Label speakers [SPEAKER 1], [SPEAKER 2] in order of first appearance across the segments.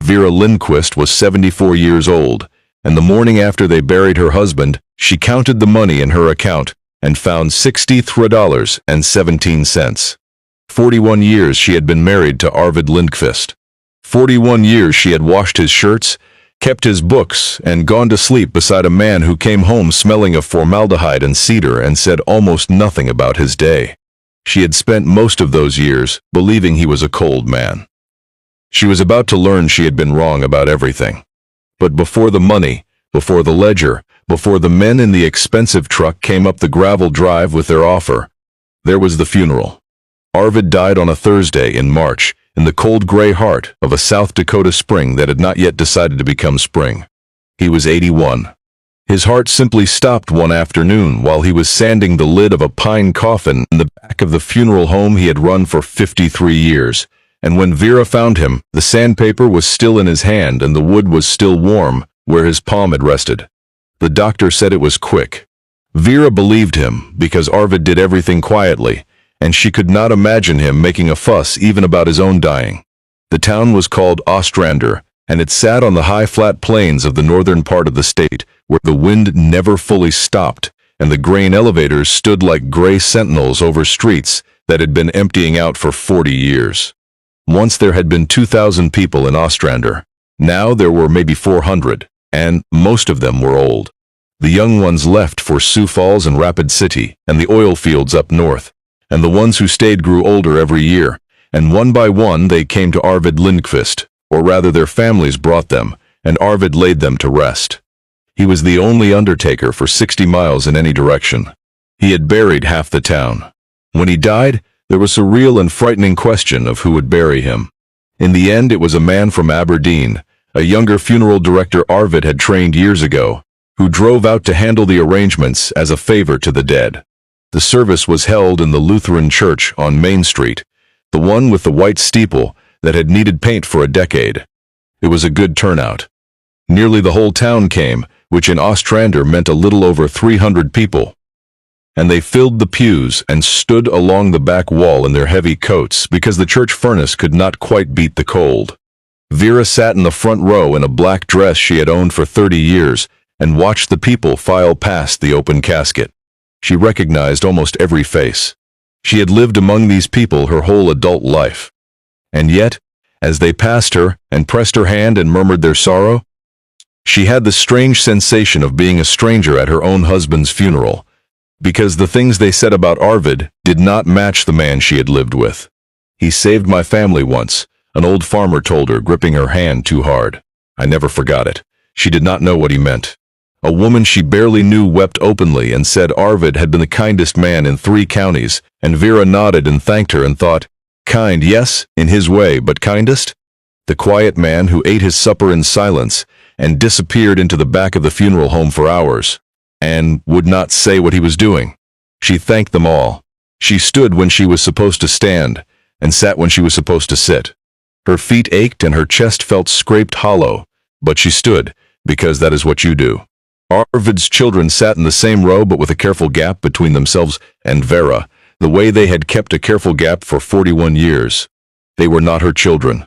[SPEAKER 1] Vera Lindquist was 74 years old, and the morning after they buried her husband, she counted the money in her account and found $63.17. 41 years she had been married to Arvid Lindquist. 41 years she had washed his shirts, kept his books, and gone to sleep beside a man who came home smelling of formaldehyde and cedar and said almost nothing about his day. She had spent most of those years believing he was a cold man. She was about to learn she had been wrong about everything. But before the money, before the ledger, before the men in the expensive truck came up the gravel drive with their offer, there was the funeral. Arvid died on a Thursday in March, in the cold gray heart of a South Dakota spring that had not yet decided to become spring. He was 81. His heart simply stopped one afternoon while he was sanding the lid of a pine coffin in the back of the funeral home he had run for 53 years. And when Vera found him, the sandpaper was still in his hand and the wood was still warm where his palm had rested. The doctor said it was quick. Vera believed him because Arvid did everything quietly, and she could not imagine him making a fuss even about his own dying. The town was called Ostrander, and it sat on the high flat plains of the northern part of the state, where the wind never fully stopped, and the grain elevators stood like gray sentinels over streets that had been emptying out for 40 years. Once there had been 2,000 people in Ostrander. Now there were maybe 400, and most of them were old. The young ones left for Sioux Falls and Rapid City and the oil fields up north, and the ones who stayed grew older every year, and one by one they came to Arvid Lindquist, or rather their families brought them, and Arvid laid them to rest. He was the only undertaker for 60 miles in any direction. He had buried half the town. When he died, there was a real and frightening question of who would bury him. In the end, it was a man from Aberdeen, a younger funeral director Arvid had trained years ago, who drove out to handle the arrangements as a favor to the dead. The service was held in the Lutheran church on Main Street, the one with the white steeple that had needed paint for a decade. It was a good turnout. Nearly the whole town came, which in Ostrander meant a little over 300 people. And they filled the pews and stood along the back wall in their heavy coats because the church furnace could not quite beat the cold. Vera sat in the front row in a black dress she had owned for 30 years and watched the people file past the open casket. She recognized almost every face. She had lived among these people her whole adult life. And yet, as they passed her and pressed her hand and murmured their sorrow, she had the strange sensation of being a stranger at her own husband's funeral, because the things they said about Arvid did not match the man she had lived with. "He saved my family once," an old farmer told her, gripping her hand too hard. I never forgot it. She did not know what he meant. A woman she barely knew wept openly and said Arvid had been the kindest man in 3 counties, and Vera nodded and thanked her and thought, kind, yes, in his way, but kindest? The quiet man who ate his supper in silence and disappeared into the back of the funeral home for hours, and would not say what he was doing. She thanked them all. She stood when she was supposed to stand, and sat when she was supposed to sit. Her feet ached and her chest felt scraped hollow, but she stood, because that is what you do. Arvid's children sat in the same row but with a careful gap between themselves and Vera, the way they had kept a careful gap for 41 years. They were not her children.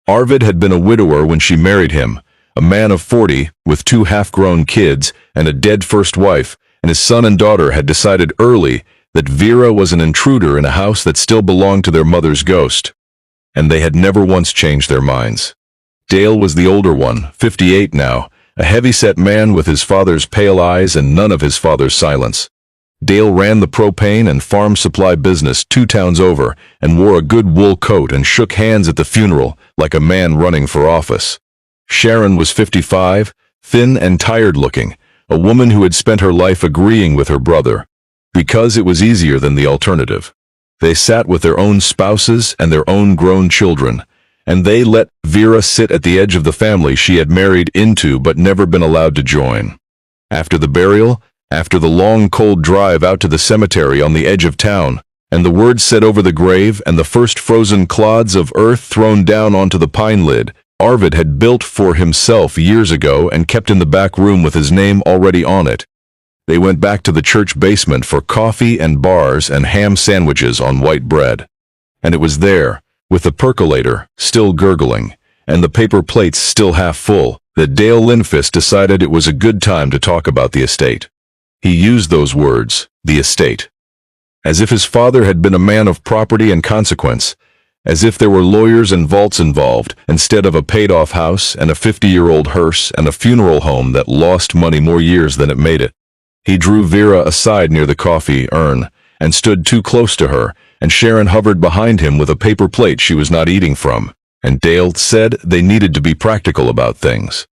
[SPEAKER 1] Arvid had been a widower when she married him, a man of 40 with 2 half-grown kids and a dead first wife, and his son and daughter had decided early that Vera was an intruder in a house that still belonged to their mother's ghost, and they had never once changed their minds. Dale was the older one, 58 now, a heavy-set man with his father's pale eyes and none of his father's silence. Dale ran the propane and farm supply business 2 towns over and wore a good wool coat and shook hands at the funeral like a man running for office. Sharon was 55, thin and tired-looking, a woman who had spent her life agreeing with her brother, because it was easier than the alternative. They sat with their own spouses and their own grown children, and they let Vera sit at the edge of the family she had married into but never been allowed to join. After the burial, after the long cold drive out to the cemetery on the edge of town, and the words said over the grave and the first frozen clods of earth thrown down onto the pine lid, Arvid had built for himself years ago and kept in the back room with his name already on it. They went back to the church basement for coffee and bars and ham sandwiches on white bread. And it was there, with the percolator still gurgling, and the paper plates still half full, that Dale Lindqvist decided it was a good time to talk about the estate. He used those words, the estate, as if his father had been a man of property and consequence, as if there were lawyers and vaults involved, instead of a paid-off house and a 50-year-old hearse and a funeral home that lost money more years than it made it. He drew Vera aside near the coffee urn and stood too close to her, and Sharon hovered behind him with a paper plate she was not eating from, and Dale said they needed to be practical about things.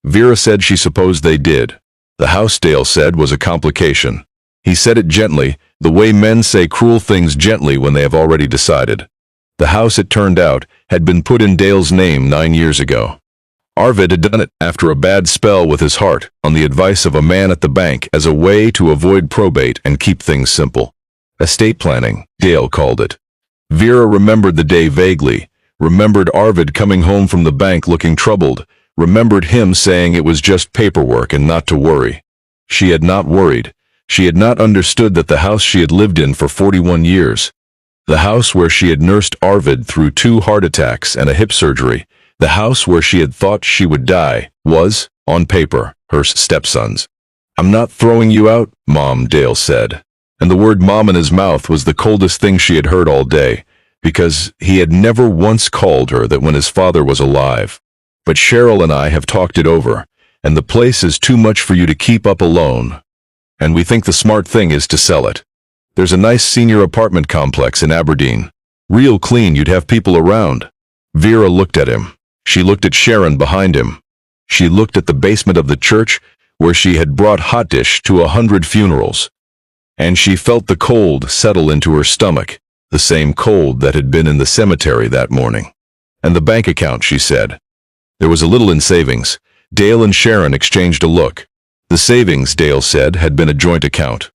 [SPEAKER 1] Vera said she supposed they did. The house, Dale said, was a complication. He said it gently, the way men say cruel things gently when they have already decided. The house, it turned out, had been put in Dale's name 9 years ago. Arvid had done it after a bad spell with his heart, on the advice of a man at the bank, as a way to avoid probate and keep things simple. Estate planning, Dale called it. Vera remembered the day vaguely, remembered Arvid coming home from the bank looking troubled, remembered him saying it was just paperwork and not to worry. She had not worried. She had not understood that the house she had lived in for 41 years, the house where she had nursed Arvid through 2 heart attacks and a hip surgery, the house where she had thought she would die, was, on paper, her stepson's. "I'm not throwing you out, Mom," Dale said. And the word mom in his mouth was the coldest thing she had heard all day, because he had never once called her that when his father was alive. "But Cheryl and I have talked it over, and the place is too much for you to keep up alone. And we think the smart thing is to sell it. There's a nice senior apartment complex in Aberdeen. Real clean, you'd have people around." Vera looked at him. She looked at Sharon behind him. She looked at the basement of the church where she had brought hot dish to 100 funerals. And she felt the cold settle into her stomach, the same cold that had been in the cemetery that morning. "And the bank account," she said. There was a little in savings. Dale and Sharon exchanged a look. The savings, Dale said, had been a joint account.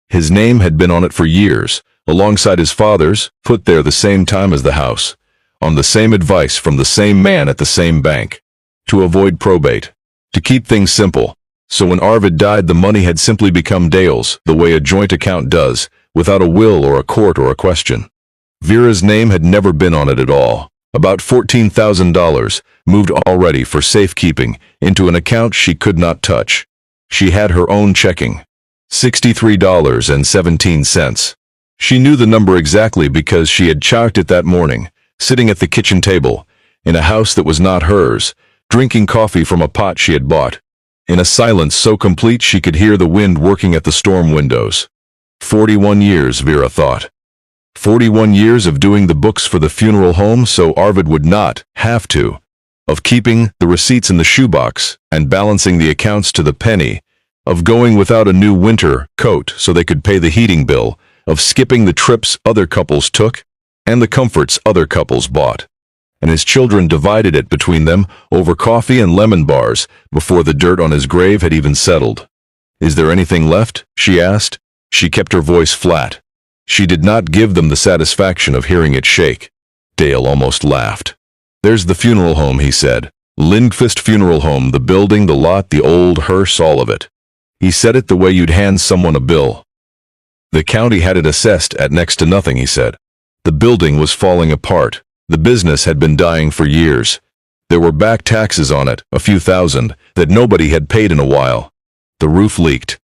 [SPEAKER 1] His name had been on it for years, alongside his father's, put there the same time as the house, on the same advice from the same man at the same bank. To avoid probate. To keep things simple. So when Arvid died, the money had simply become Dale's, the way a joint account does, without a will or a court or a question. Vera's name had never been on it at all. About $14,000, moved already for safekeeping, into an account she could not touch. She had her own checking. $63.17. She knew the number exactly because she had chalked it that morning, sitting at the kitchen table, in a house that was not hers, drinking coffee from a pot she had bought, in a silence so complete she could hear the wind working at the storm windows. 41 years, Vera thought. 41 years of doing the books for the funeral home so Arvid would not have to, of keeping the receipts in the shoebox and balancing the accounts to the penny, of going without a new winter coat so they could pay the heating bill, of skipping the trips other couples took and the comforts other couples bought. And his children divided it between them over coffee and lemon bars before the dirt on his grave had even settled. "Is there anything left?" she asked. She kept her voice flat. She did not give them the satisfaction of hearing it shake. Dale almost laughed. "There's the funeral home," he said. "Lindqvist Funeral Home, the building, the lot, the old hearse, all of it." He said it the way you'd hand someone a bill. "The county had it assessed at next to nothing," he said. The building was falling apart. The business had been dying for years. There were back taxes on it, a few thousand, that nobody had paid in a while. The roof leaked.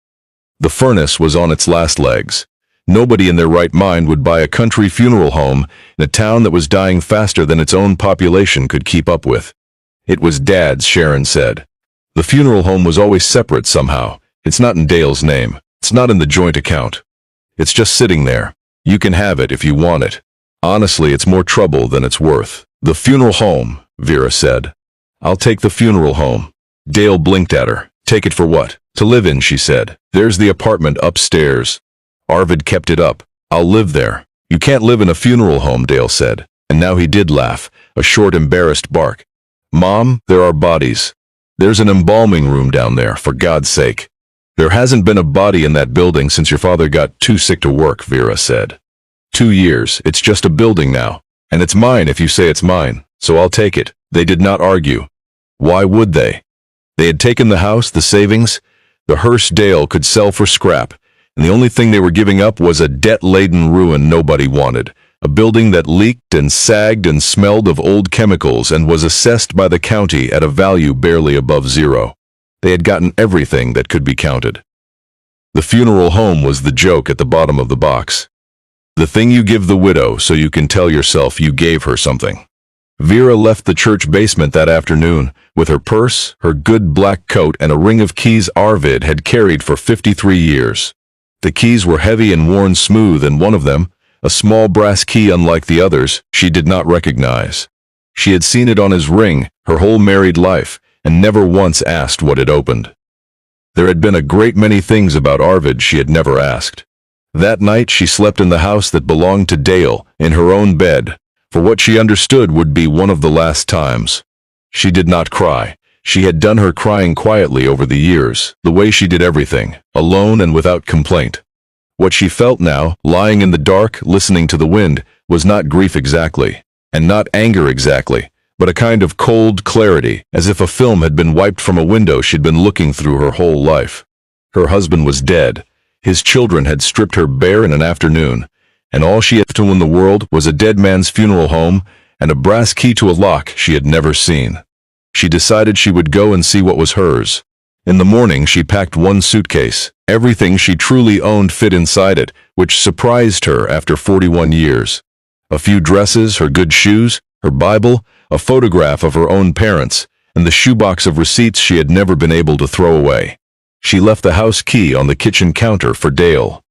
[SPEAKER 1] The furnace was on its last legs. Nobody in their right mind would buy a country funeral home in a town that was dying faster than its own population could keep up with. "It was Dad's," Sharon said. "The funeral home was always separate somehow. It's not in Dale's name. It's not in the joint account. It's just sitting there. You can have it if you want it. Honestly, it's more trouble than it's worth." "The funeral home," Vera said. "I'll take the funeral home." Dale blinked at her. "Take it for what?" "To live in," she said. "There's the apartment upstairs." Arvid kept it up. "I'll live there." "You can't live in a funeral home," Dale said. And now he did laugh, a short embarrassed bark. "Mom, there are bodies. There's an embalming room down there, for God's sake." "There hasn't been a body in that building since your father got too sick to work," Vera said. 2 years, it's just a building now. And it's mine if you say it's mine, so I'll take it." They did not argue. Why would they? They had taken the house, the savings. The Hearse Dale could sell for scrap, and the only thing they were giving up was a debt-laden ruin nobody wanted, A building that leaked and sagged and smelled of old chemicals and was assessed by the county at a value barely above zero. They had gotten everything that could be counted. The funeral home was the joke at the bottom of the box. The thing you give the widow so you can tell yourself you gave her something. Vera left the church basement that afternoon with her purse, her good black coat, and a ring of keys Arvid had carried for 53 years. The keys were heavy and worn smooth, and one of them, a small brass key unlike the others, she did not recognize. She had seen it on his ring her whole married life and never once asked what it opened. There had been a great many things about Arvid she had never asked. That night she slept in the house that belonged to Dale, in her own bed, for what she understood would be one of the last times. She did not cry. She had done her crying quietly over the years, the way she did everything, alone and without complaint. What she felt now, lying in the dark, listening to the wind, was not grief exactly, and not anger exactly, but a kind of cold clarity, as if a film had been wiped from a window she'd been looking through her whole life. Her husband was dead. His children had stripped her bare in an afternoon, and all she had to in the world was a dead man's funeral home and a brass key to a lock she had never seen. She decided she would go and see what was hers. In the morning she packed one suitcase. Everything she truly owned fit inside it, which surprised her after 41 years. A few dresses, her good shoes, her Bible, a photograph of her own parents, and the shoebox of receipts she had never been able to throw away. She left the house key on the kitchen counter for Dale.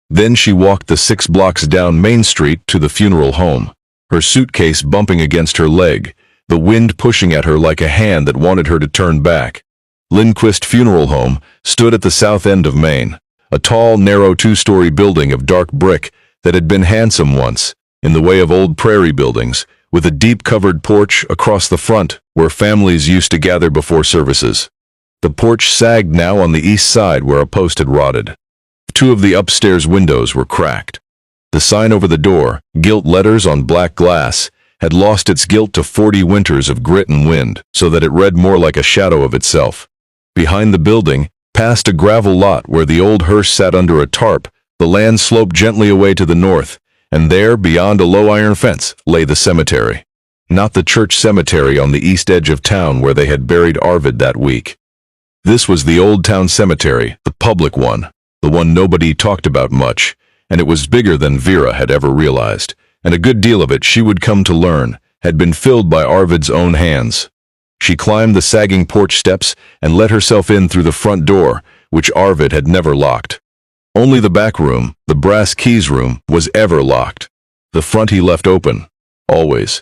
[SPEAKER 1] Then she walked the 6 blocks down Main Street to the funeral home, her suitcase bumping against her leg, the wind pushing at her like a hand that wanted her to turn back. Lindquist Funeral Home stood at the south end of Main, a tall, narrow 2-story building of dark brick that had been handsome once, in the way of old prairie buildings, with a deep covered porch across the front where families used to gather before services. The porch sagged now on the east side where a post had rotted. 2 of the upstairs windows were cracked. The sign over the door, gilt letters on black glass, had lost its gilt to 40 winters of grit and wind, so that it read more like a shadow of itself. Behind the building, past a gravel lot where the old hearse sat under a tarp, the land sloped gently away to the north, and there, beyond a low iron fence, lay the cemetery. Not the church cemetery on the east edge of town where they had buried Arvid that week. This was the old town cemetery, the public one, the one nobody talked about much, and it was bigger than Vera had ever realized, and a good deal of it, she would come to learn, had been filled by Arvid's own hands. She climbed the sagging porch steps and let herself in through the front door, which Arvid had never locked. Only the back room, the brass keys room, was ever locked. The front he left open, always.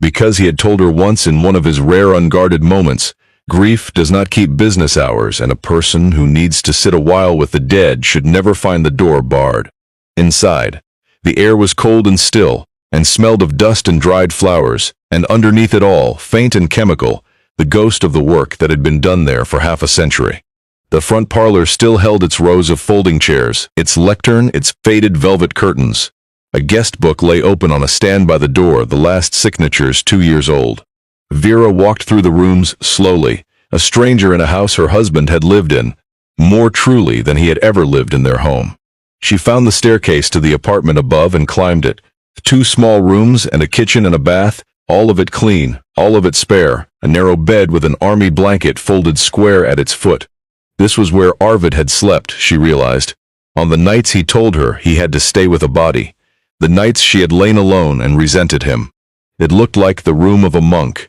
[SPEAKER 1] Because he had told her once in one of his rare unguarded moments, grief does not keep business hours, and a person who needs to sit a while with the dead should never find the door barred. Inside, the air was cold and still, and smelled of dust and dried flowers, and underneath it all, faint and chemical, the ghost of the work that had been done there for half a century. The front parlor still held its rows of folding chairs, its lectern, its faded velvet curtains. A guest book lay open on a stand by the door, the last signatures 2 years old. Vera walked through the rooms slowly, a stranger in a house her husband had lived in, more truly than he had ever lived in their home. She found the staircase to the apartment above and climbed it. 2 small rooms and a kitchen and a bath, all of it clean, all of it spare, a narrow bed with an army blanket folded square at its foot. This was where Arvid had slept, she realized, on the nights he told her he had to stay with a body, the nights she had lain alone and resented him. It looked like the room of a monk.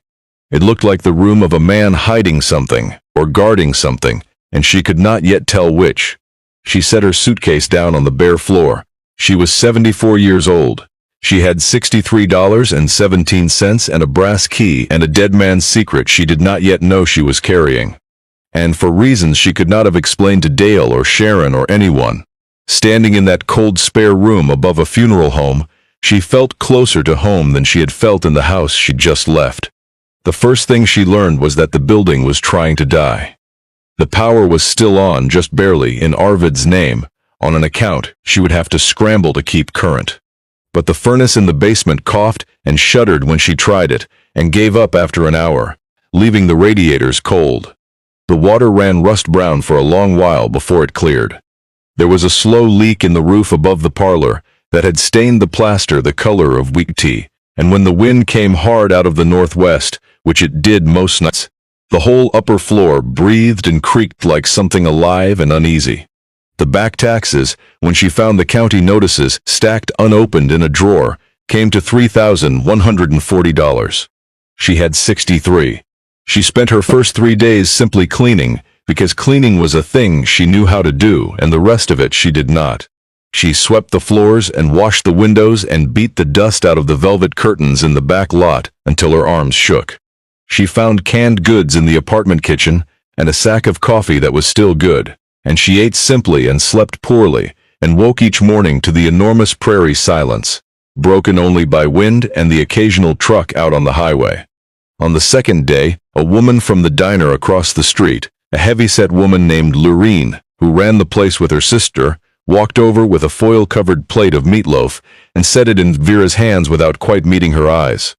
[SPEAKER 1] It looked like the room of a man hiding something, or guarding something, and she could not yet tell which. She set her suitcase down on the bare floor. She was 74 years old. She had $63.17 and a brass key and a dead man's secret she did not yet know she was carrying. And for reasons she could not have explained to Dale or Sharon or anyone. Standing in that cold spare room above a funeral home, she felt closer to home than she had felt in the house she'd just left. The first thing she learned was that the building was trying to die. The power was still on, just barely, in Arvid's name. On an account, she would have to scramble to keep current. But the furnace in the basement coughed and shuddered when she tried it, and gave up after an hour, leaving the radiators cold. The water ran rust-brown for a long while before it cleared. There was a slow leak in the roof above the parlor that had stained the plaster the color of wheat tea, and when the wind came hard out of the northwest, which it did most nights, the whole upper floor breathed and creaked like something alive and uneasy. The back taxes, when she found the county notices stacked unopened in a drawer, came to $3,140. She had 63. She spent her first 3 days simply cleaning, because cleaning was a thing she knew how to do, and the rest of it she did not. She swept the floors and washed the windows and beat the dust out of the velvet curtains in the back lot until her arms shook. She found canned goods in the apartment kitchen and a sack of coffee that was still good, and she ate simply and slept poorly and woke each morning to the enormous prairie silence, broken only by wind and the occasional truck out on the highway. On the second day, a woman from the diner across the street, a heavy-set woman named Lorene, who ran the place with her sister, walked over with a foil-covered plate of meatloaf and set it in Vera's hands without quite meeting her eyes.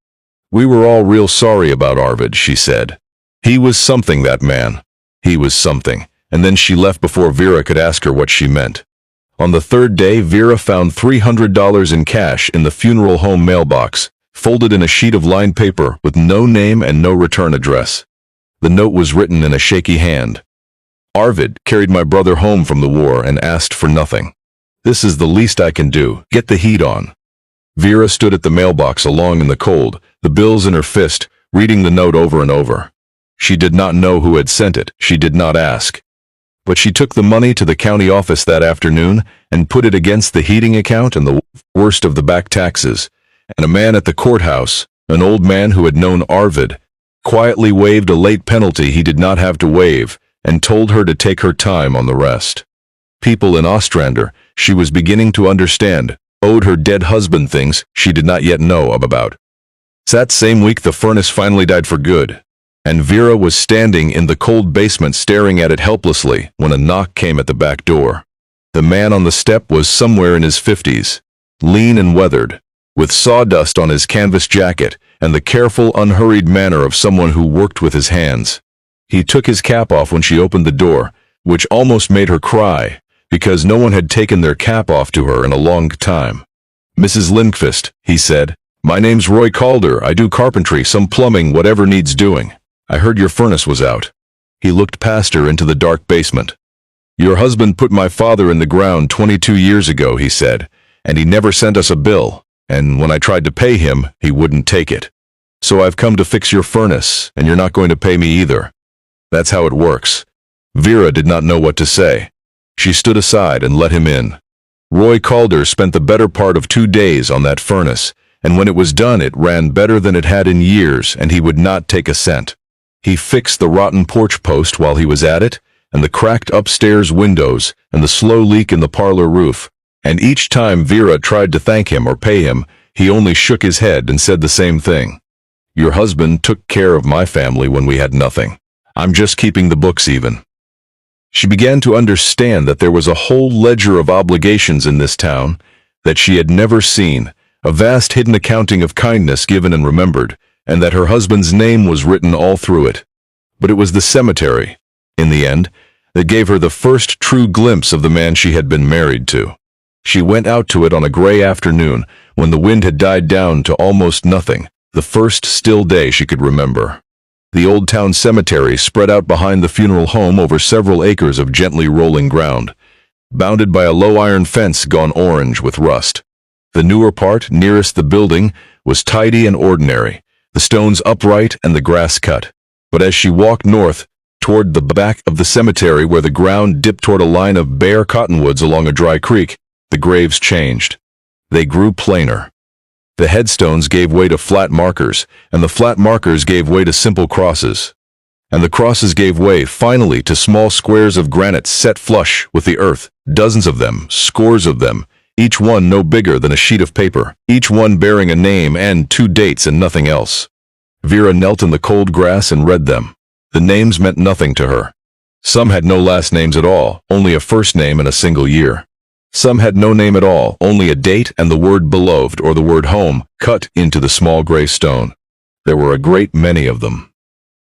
[SPEAKER 1] "We were all real sorry about Arvid," she said. "He was something, that man. He was something." And then she left before Vera could ask her what she meant. On the third day, Vera found $300 in cash in the funeral home mailbox, folded in a sheet of lined paper with no name and no return address. The note was written in a shaky hand. "Arvid carried my brother home from the war and asked for nothing. This is the least I can do. Get the heat on." Vera stood at the mailbox along in the cold, the bills in her fist, reading the note over and over. She did not know who had sent it. She did not ask. But she took the money to the county office that afternoon and put it against the heating account and the worst of the back taxes. And a man at the courthouse, an old man who had known Arvid, quietly waived a late penalty he did not have to waive and told her to take her time on the rest. People in Ostrander, she was beginning to understand, owed her dead husband things she did not yet know about. That same week the furnace finally died for good, and Vera was standing in the cold basement staring at it helplessly when a knock came at the back door. The man on the step was somewhere in his 50s, lean and weathered, with sawdust on his canvas jacket and the careful, unhurried manner of someone who worked with his hands. He took his cap off when she opened the door, which almost made her cry, because no one had taken their cap off to her in a long time. "Mrs. Lindqvist," he said, "my name's Roy Calder. I do carpentry, some plumbing, whatever needs doing. I heard your furnace was out." He looked past her into the dark basement. "Your husband put my father in the ground 22 years ago," he said, "and he never sent us a bill, and when I tried to pay him, he wouldn't take it. So I've come to fix your furnace, and you're not going to pay me either. That's how it works." Vera did not know what to say. She stood aside and let him in. Roy Calder spent the better part of 2 days on that furnace, and when it was done it ran better than it had in years, and he would not take a cent. He fixed the rotten porch post while he was at it, and the cracked upstairs windows, and the slow leak in the parlor roof, and each time Vera tried to thank him or pay him, he only shook his head and said the same thing. "Your husband took care of my family when we had nothing. I'm just keeping the books even." She began to understand that there was a whole ledger of obligations in this town that she had never seen, a vast hidden accounting of kindness given and remembered, and that her husband's name was written all through it. But it was the cemetery, in the end, that gave her the first true glimpse of the man she had been married to. She went out to it on a gray afternoon when the wind had died down to almost nothing, the first still day she could remember. The old town cemetery spread out behind the funeral home over several acres of gently rolling ground, bounded by a low iron fence gone orange with rust. The newer part, nearest the building, was tidy and ordinary, the stones upright and the grass cut. But as she walked north, toward the back of the cemetery where the ground dipped toward a line of bare cottonwoods along a dry creek, the graves changed. They grew plainer. The headstones gave way to flat markers, and the flat markers gave way to simple crosses. And the crosses gave way, finally, to small squares of granite set flush with the earth, dozens of them, scores of them, each one no bigger than a sheet of paper, each one bearing a name and 2 dates and nothing else. Vera knelt in the cold grass and read them. The names meant nothing to her. Some had no last names at all, only a first name and a single year. Some had no name at all, only a date and the word beloved or the word home cut into the small gray stone. There were a great many of them.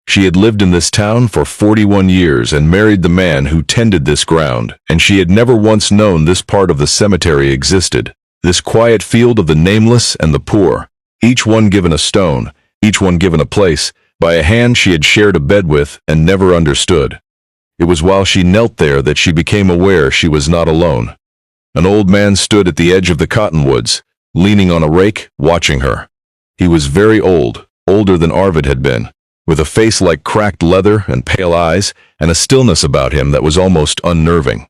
[SPEAKER 1] She had lived in this town for 41 years and married the man who tended this ground, and she had never once known this part of the cemetery existed. This quiet field of the nameless and the poor, each one given a stone, each one given a place, by a hand she had shared a bed with and never understood. It was while she knelt there that she became aware she was not alone. An old man stood at the edge of the cottonwoods, leaning on a rake, watching her. He was very old, older than Arvid had been, with a face like cracked leather and pale eyes, and a stillness about him that was almost unnerving.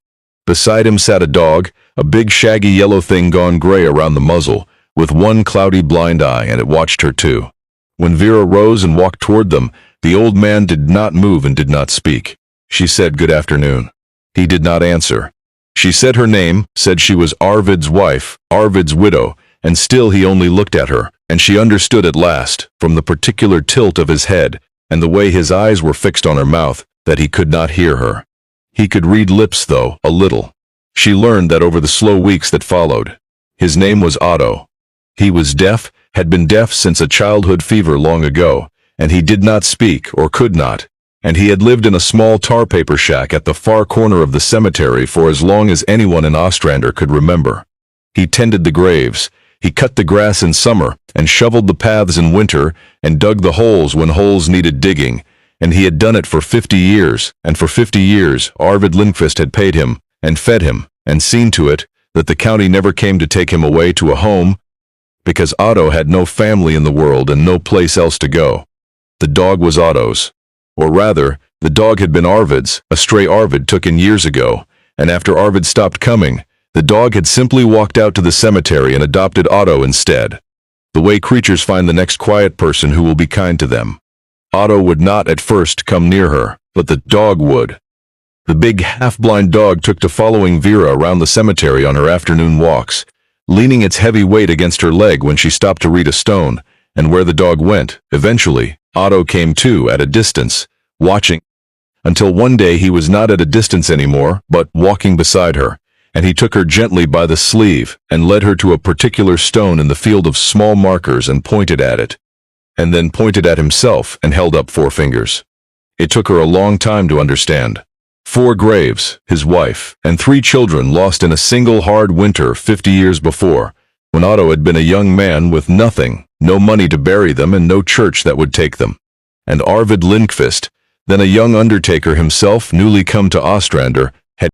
[SPEAKER 1] Beside him sat a dog, a big shaggy yellow thing gone gray around the muzzle, with one cloudy blind eye, and it watched her too. When Vera rose and walked toward them, the old man did not move and did not speak. She said, "Good afternoon." He did not answer. She said her name, said she was Arvid's wife, Arvid's widow, and still he only looked at her, and she understood at last, from the particular tilt of his head, and the way his eyes were fixed on her mouth, that he could not hear her. He could read lips, though, a little. She learned that over the slow weeks that followed. His name was Otto. He was deaf, had been deaf since a childhood fever long ago, and he did not speak, or could not, and he had lived in a small tar paper shack at the far corner of the cemetery for as long as anyone in Ostrander could remember. He tended the graves, he cut the grass in summer, and shoveled the paths in winter, and dug the holes when holes needed digging, and he had done it for 50 years, and for 50 years Arvid Lindqvist had paid him, and fed him, and seen to it that the county never came to take him away to a home, because Otto had no family in the world and no place else to go. The dog was Otto's. Or rather, the dog had been Arvid's, a stray Arvid took in years ago, and after Arvid stopped coming, the dog had simply walked out to the cemetery and adopted Otto instead. The way creatures find the next quiet person who will be kind to them. Otto would not at first come near her, but the dog would. The big half-blind dog took to following Vera around the cemetery on her afternoon walks, leaning its heavy weight against her leg when she stopped to read a stone, and where the dog went, eventually, Otto came too, at a distance, watching, until one day he was not at a distance anymore, but walking beside her, and he took her gently by the sleeve and led her to a particular stone in the field of small markers and pointed at it, and then pointed at himself and held up 4 fingers. It took her a long time to understand. 4 graves, his wife, and 3 children lost in a single hard winter 50 years before, when Otto had been a young man with nothing, no money to bury them and no church that would take them. And Arvid Lindqvist, then a young undertaker himself, newly come to Ostrander,